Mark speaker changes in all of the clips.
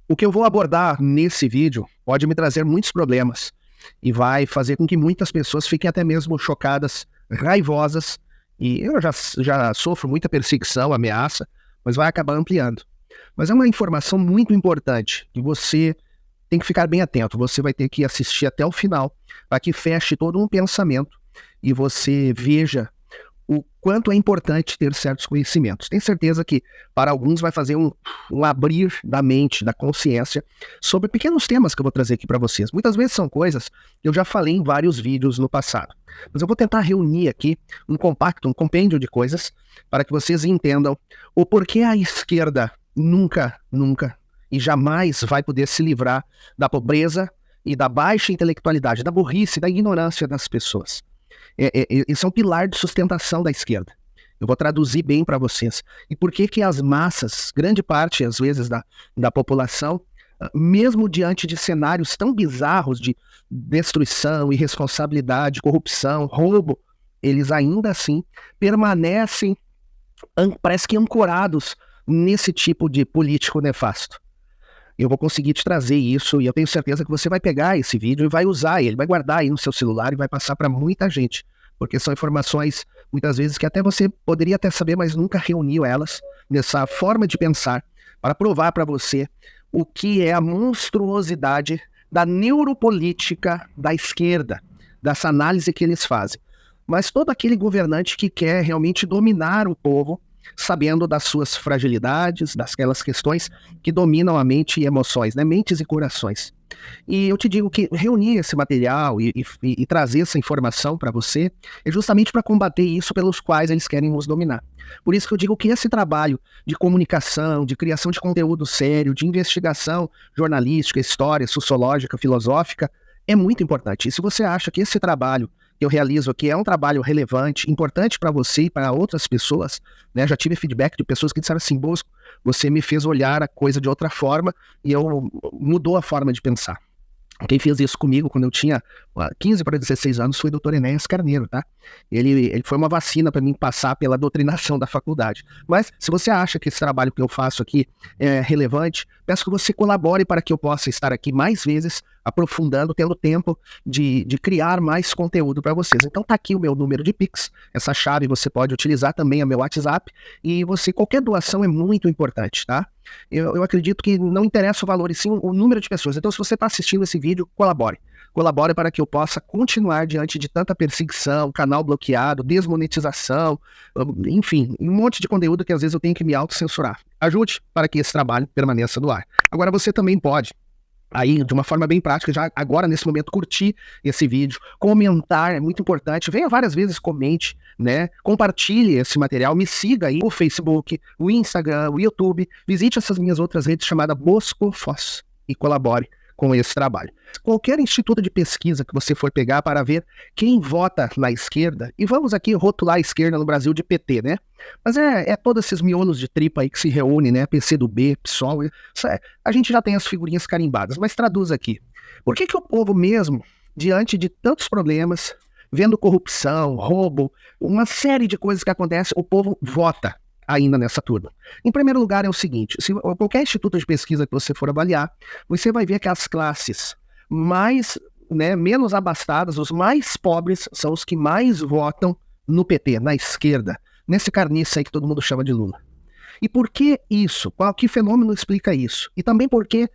Speaker 1: O que eu vou abordar nesse vídeo pode me trazer muitos problemas e vai fazer com que muitas pessoas fiquem até mesmo chocadas, raivosas, e eu já sofro muita perseguição, ameaça, mas vai acabar ampliando. Mas é uma informação muito importante que você tem que ficar bem atento, você vai ter que assistir até o final para que feche todo um pensamento e você veja o quanto é importante ter certos conhecimentos. Tenho certeza que para alguns vai fazer um abrir da mente, da consciência, sobre pequenos temas que eu vou trazer aqui para vocês. Muitas vezes são coisas que eu já falei em vários vídeos no passado. Mas eu vou tentar reunir aqui um compacto, um compêndio de coisas, para que vocês entendam o porquê a esquerda nunca e jamais vai poder se livrar da pobreza e da baixa intelectualidade, da burrice, da ignorância das pessoas. Esse é um pilar de sustentação da esquerda. Eu vou traduzir bem para vocês. E por que que as massas, grande parte, às vezes, da população, mesmo diante de cenários tão bizarros de destruição, irresponsabilidade, corrupção, roubo, eles ainda assim permanecem, parece que ancorados nesse tipo de político nefasto. Eu vou conseguir te trazer isso e eu tenho certeza que você vai pegar esse vídeo e vai usar ele, vai guardar aí no seu celular e vai passar para muita gente, porque são informações, muitas vezes, que até você poderia até saber, mas nunca reuniu elas nessa forma de pensar, para provar para você o que é a monstruosidade da neuropolítica da esquerda, dessa análise que eles fazem. Mas todo aquele governante que quer realmente dominar o povo, sabendo das suas fragilidades, daquelas questões que dominam a mente e emoções, né? Mentes e corações. E eu te digo que reunir esse material e trazer essa informação para você é justamente para combater isso pelos quais eles querem nos dominar. Por isso que eu digo que esse trabalho de comunicação, de criação de conteúdo sério, de investigação jornalística, história, sociológica, filosófica, é muito importante. E se você acha que esse trabalho que eu realizo aqui é um trabalho relevante, importante para você e para outras pessoas, né? Já tive feedback de pessoas que disseram assim: Bosco, você me fez olhar a coisa de outra forma e mudou a forma de pensar. Quem fez isso comigo quando eu tinha 15 para 16 anos foi o Dr. Enéas Carneiro, tá? Ele foi uma vacina para mim passar pela doutrinação da faculdade. Mas se você acha que esse trabalho que eu faço aqui é relevante, peço que você colabore para que eu possa estar aqui mais vezes, aprofundando, tendo tempo de criar mais conteúdo para vocês. Então tá aqui o meu número de Pix, essa chave você pode utilizar também, é meu WhatsApp, e qualquer doação é muito importante, tá? Eu acredito que não interessa o valor, e sim o número de pessoas. Então, se você está assistindo esse vídeo, colabore. Colabore para que eu possa continuar diante de tanta perseguição, canal bloqueado, desmonetização, enfim, um monte de conteúdo que às vezes eu tenho que me autocensurar. Ajude para que esse trabalho permaneça no ar. Agora, você também pode, aí, de uma forma bem prática, já agora, nesse momento, curtir esse vídeo, comentar, é muito importante, venha várias vezes, comente, né, compartilhe esse material, me siga aí no Facebook, o Instagram, o YouTube, visite essas minhas outras redes chamadas Bosco Foz e colabore com esse trabalho. Qualquer instituto de pesquisa que você for pegar para ver quem vota na esquerda, e vamos aqui rotular a esquerda no Brasil de PT, né? Mas é todos esses miolos de tripa aí que se reúnem, né? PCdoB, PSOL, a gente já tem as figurinhas carimbadas, mas traduz aqui. Por que que o povo mesmo, diante de tantos problemas, vendo corrupção, roubo, uma série de coisas que acontecem, o povo vota ainda nessa turma? Em primeiro lugar é o seguinte, se qualquer instituto de pesquisa que você for avaliar, você vai ver que as classes mais, né, menos abastadas, os mais pobres, são os que mais votam no PT, na esquerda, nesse carniça aí que todo mundo chama de Lula. E por que isso? Que fenômeno explica isso? E também por que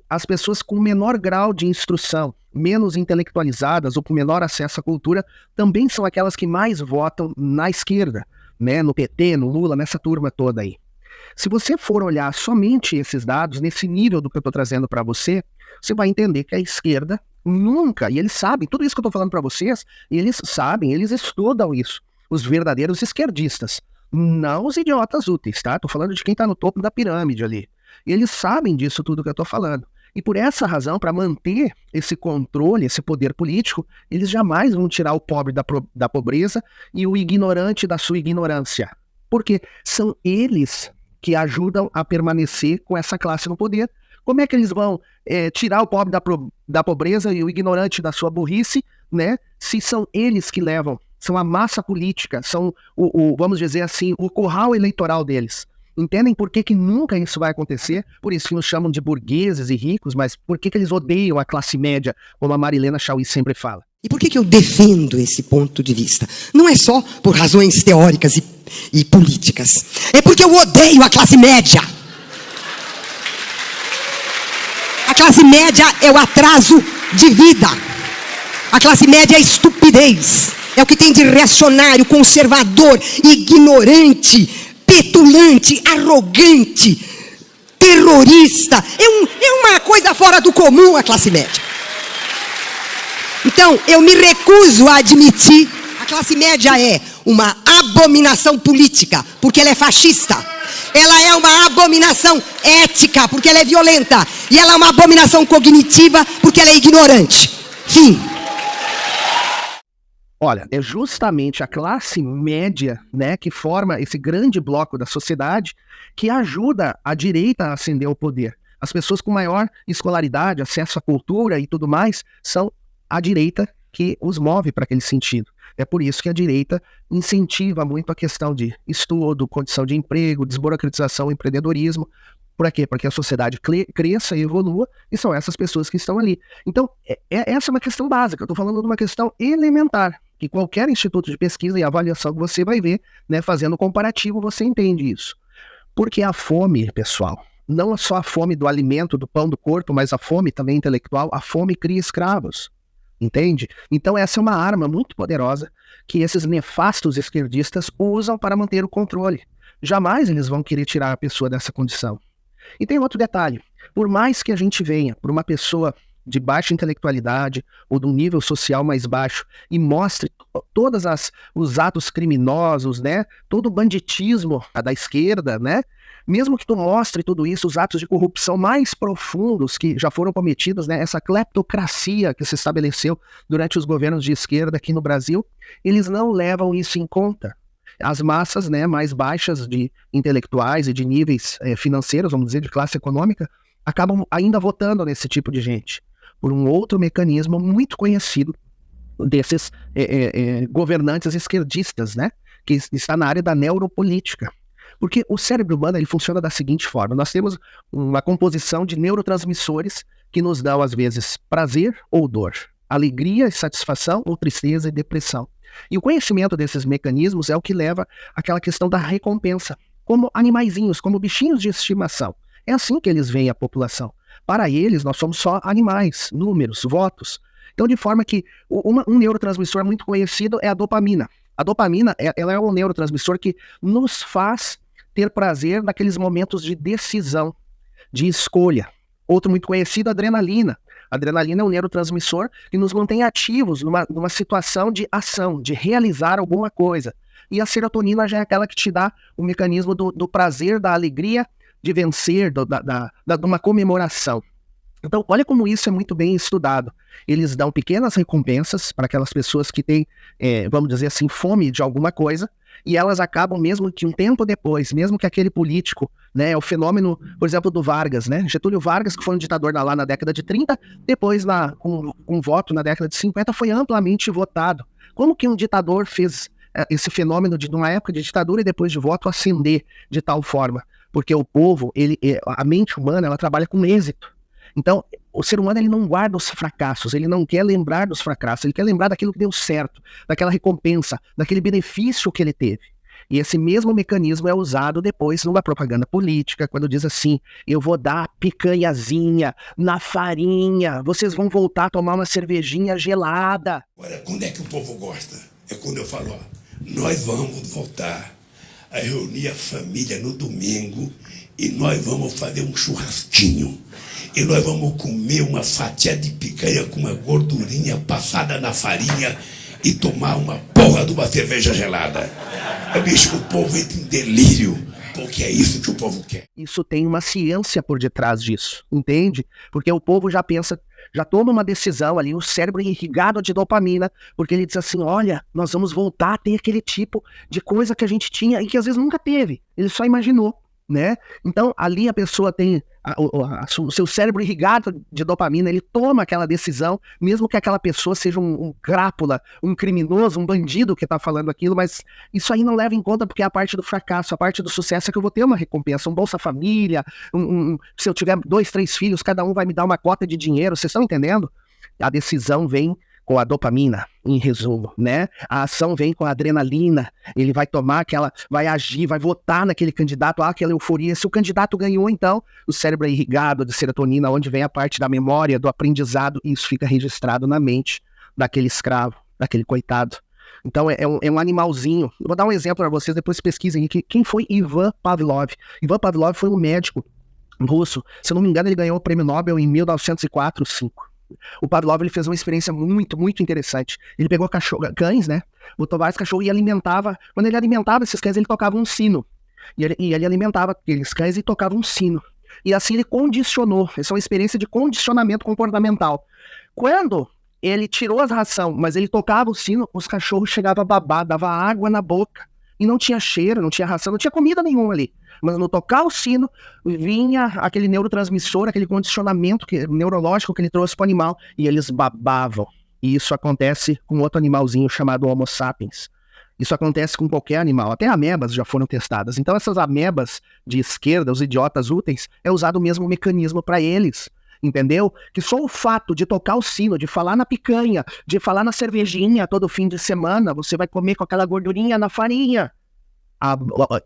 Speaker 1: as pessoas com menor grau de instrução, menos intelectualizadas ou com menor acesso à cultura, também são aquelas que mais votam na esquerda, né, no PT, no Lula, nessa turma toda aí. Se você for olhar somente esses dados, nesse nível do que eu estou trazendo para você, você vai entender que a esquerda nunca, e eles sabem, tudo isso que eu estou falando para vocês, eles sabem, eles estudam isso, os verdadeiros esquerdistas, não os idiotas úteis, tá? Estou falando de quem está no topo da pirâmide ali. E eles sabem disso tudo que eu estou falando. E por essa razão, para manter esse controle, esse poder político, eles jamais vão tirar o pobre da pobreza e o ignorante da sua ignorância. Porque são eles que ajudam a permanecer com essa classe no poder. Como é que eles vão tirar o pobre da pobreza e o ignorante da sua burrice, né? Se são eles que levam, são a massa política, são vamos dizer assim, o curral eleitoral deles. Entendem por que nunca isso vai acontecer? Por isso que nos chamam de burgueses e ricos, mas por que eles odeiam a classe média, como a Marilena Chaui sempre fala?
Speaker 2: E por que eu defendo esse ponto de vista? Não é só por razões teóricas e políticas. É porque eu odeio a classe média. A classe média é o atraso de vida. A classe média é a estupidez. É o que tem de reacionário, conservador, ignorante, petulante, arrogante, terrorista. É uma coisa fora do comum a classe média. Então, eu me recuso a admitir. A classe média é uma abominação política, porque ela é fascista. Ela é uma abominação ética, porque ela é violenta. E ela é uma abominação cognitiva, porque ela é ignorante. Fim.
Speaker 1: Olha, é justamente a classe média, né, que forma esse grande bloco da sociedade que ajuda a direita a ascender ao poder. As pessoas com maior escolaridade, acesso à cultura e tudo mais, são a direita que os move para aquele sentido. É por isso que a direita incentiva muito a questão de estudo, condição de emprego, desburocratização, empreendedorismo. Por quê? Porque a sociedade cresça e evolua, e são essas pessoas que estão ali. Então, essa é uma questão básica. Eu estou falando de uma questão elementar, que qualquer instituto de pesquisa e avaliação que você vai ver, né, fazendo comparativo, você entende isso. Porque a fome, pessoal, não é só a fome do alimento, do pão do corpo, mas a fome também intelectual, a fome cria escravos. Entende? Então essa é uma arma muito poderosa que esses nefastos esquerdistas usam para manter o controle. Jamais eles vão querer tirar a pessoa dessa condição. E tem outro detalhe. Por mais que a gente venha por uma pessoa de baixa intelectualidade ou de um nível social mais baixo e mostre todos os atos criminosos, né? Todo o banditismo da esquerda, né? Mesmo que tu mostre tudo isso, os atos de corrupção mais profundos que já foram cometidos, né, essa cleptocracia que se estabeleceu durante os governos de esquerda aqui no Brasil, eles não levam isso em conta. As massas, né, mais baixas de intelectuais e de níveis financeiros, vamos dizer, de classe econômica, acabam ainda votando nesse tipo de gente, por um outro mecanismo muito conhecido desses governantes esquerdistas, né, que está na área da neuropolítica. Porque o cérebro humano ele funciona da seguinte forma: nós temos uma composição de neurotransmissores que nos dão, às vezes, prazer ou dor, alegria e satisfação ou tristeza e depressão. E o conhecimento desses mecanismos é o que leva àquela questão da recompensa, como animaizinhos, como bichinhos de estimação. É assim que eles veem a população. Para eles, nós somos só animais, números, votos. Então, de forma que um neurotransmissor muito conhecido é a dopamina. A dopamina ela é um neurotransmissor que nos faz ter prazer naqueles momentos de decisão, de escolha. Outro muito conhecido, a adrenalina. A adrenalina é um neurotransmissor que nos mantém ativos numa situação de ação, de realizar alguma coisa. E a serotonina já é aquela que te dá o mecanismo do prazer, da alegria, de vencer, de uma comemoração. Então, olha como isso é muito bem estudado. Eles dão pequenas recompensas para aquelas pessoas que têm, vamos dizer assim, fome de alguma coisa, e elas acabam, mesmo que um tempo depois, mesmo que aquele político, né, o fenômeno, por exemplo, do Vargas, né, Getúlio Vargas, que foi um ditador lá na década de 30, depois com voto na década de 50, foi amplamente votado. Como que um ditador fez esse fenômeno de, numa época de ditadura e depois de voto, ascender de tal forma? Porque o povo, a mente humana, ela trabalha com êxito. Então, o ser humano ele não guarda os fracassos, ele não quer lembrar dos fracassos, ele quer lembrar daquilo que deu certo, daquela recompensa, daquele benefício que ele teve. E esse mesmo mecanismo é usado depois numa propaganda política, quando diz assim: eu vou dar picanhazinha na farinha, vocês vão voltar a tomar uma cervejinha gelada.
Speaker 3: Olha, quando é que o povo gosta? É quando eu falo, ó, nós vamos voltar a reunir a família no domingo e nós vamos fazer um churrasquinho. E nós vamos comer uma fatia de picanha com uma gordurinha passada na farinha e tomar uma porra de uma cerveja gelada. Bicho, o povo entra em delírio, porque é isso que o povo quer.
Speaker 1: Isso tem uma ciência por detrás disso, entende? Porque o povo já pensa, já toma uma decisão ali, o cérebro irrigado de dopamina, porque ele diz assim: olha, nós vamos voltar a ter aquele tipo de coisa que a gente tinha e que às vezes nunca teve, ele só imaginou. né? Então, ali a pessoa tem o seu cérebro irrigado de dopamina, ele toma aquela decisão, mesmo que aquela pessoa seja um crápula, um criminoso, um bandido que tá falando aquilo, mas isso aí não leva em conta porque é a parte do fracasso, a parte do sucesso é que eu vou ter uma recompensa, um Bolsa Família, se eu tiver 2, 3 filhos, cada um vai me dar uma cota de dinheiro, vocês estão entendendo? A decisão vem com a dopamina, em resumo, né? A ação vem com a adrenalina, ele vai tomar vai agir, vai votar naquele candidato, aquela euforia. Se o candidato ganhou, então, o cérebro é irrigado de serotonina, onde vem a parte da memória, do aprendizado, e isso fica registrado na mente daquele escravo, daquele coitado. Então, é um animalzinho. Eu vou dar um exemplo para vocês, depois pesquisem aqui. Quem foi Ivan Pavlov? Ivan Pavlov foi um médico russo. Se eu não me engano, ele ganhou o prêmio Nobel em 1904 ou 1905. O Pavlov, ele fez uma experiência muito, muito interessante. Ele pegou cães, né? Botou vários cachorros e alimentava. Quando ele alimentava esses cães, ele tocava um sino. E ele alimentava aqueles cães e tocava um sino. E assim ele condicionou. Essa é uma experiência de condicionamento comportamental. Quando ele tirou as rações, mas ele tocava o sino, os cachorros chegavam a babar, dava água na boca. E não tinha cheiro, não tinha ração, não tinha comida nenhuma ali. Mas no tocar o sino, vinha aquele neurotransmissor, aquele condicionamento neurológico que ele trouxe para o animal, e eles babavam. E isso acontece com outro animalzinho chamado Homo sapiens. Isso acontece com qualquer animal, até amebas já foram testadas. Então essas amebas de esquerda, os idiotas úteis, é usado o mesmo mecanismo para eles. Entendeu? Que só o fato de tocar o sino, de falar na picanha, de falar na cervejinha todo fim de semana, você vai comer com aquela gordurinha na farinha. A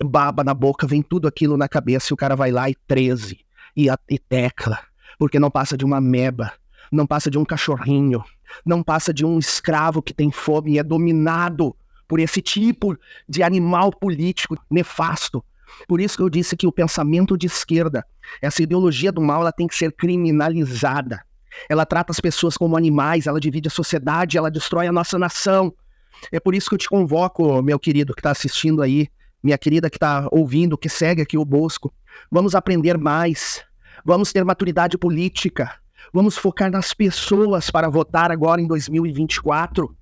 Speaker 1: baba na boca, vem tudo aquilo na cabeça e o cara vai lá e 13. E tecla. Porque não passa de uma ameba, não passa de um cachorrinho, não passa de um escravo que tem fome e é dominado por esse tipo de animal político nefasto. Por isso que eu disse que o pensamento de esquerda, essa ideologia do mal, ela tem que ser criminalizada. Ela trata as pessoas como animais, ela divide a sociedade, ela destrói a nossa nação. É por isso que eu te convoco, meu querido que está assistindo aí, minha querida que está ouvindo, que segue aqui o Bosco. Vamos aprender mais, vamos ter maturidade política, vamos focar nas pessoas para votar agora em 2024.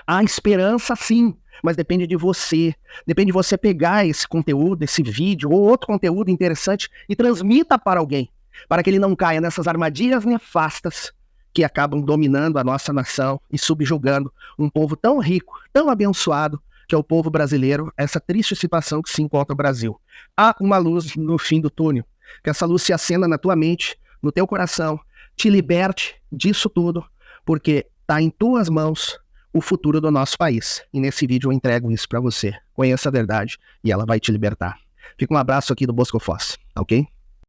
Speaker 1: Há esperança sim, mas depende de você. Depende de você pegar esse conteúdo, esse vídeo ou outro conteúdo interessante e transmita para alguém, para que ele não caia nessas armadilhas nefastas que acabam dominando a nossa nação e subjugando um povo tão rico, tão abençoado, que é o povo brasileiro, essa triste situação que se encontra o Brasil. Há uma luz no fim do túnel, que essa luz se acenda na tua mente, no teu coração, te liberte disso tudo, porque está em tuas mãos o futuro do nosso país. E nesse vídeo eu entrego isso para você. Conheça a verdade e ela vai te libertar. Fica um abraço aqui do Bosco Foz, ok?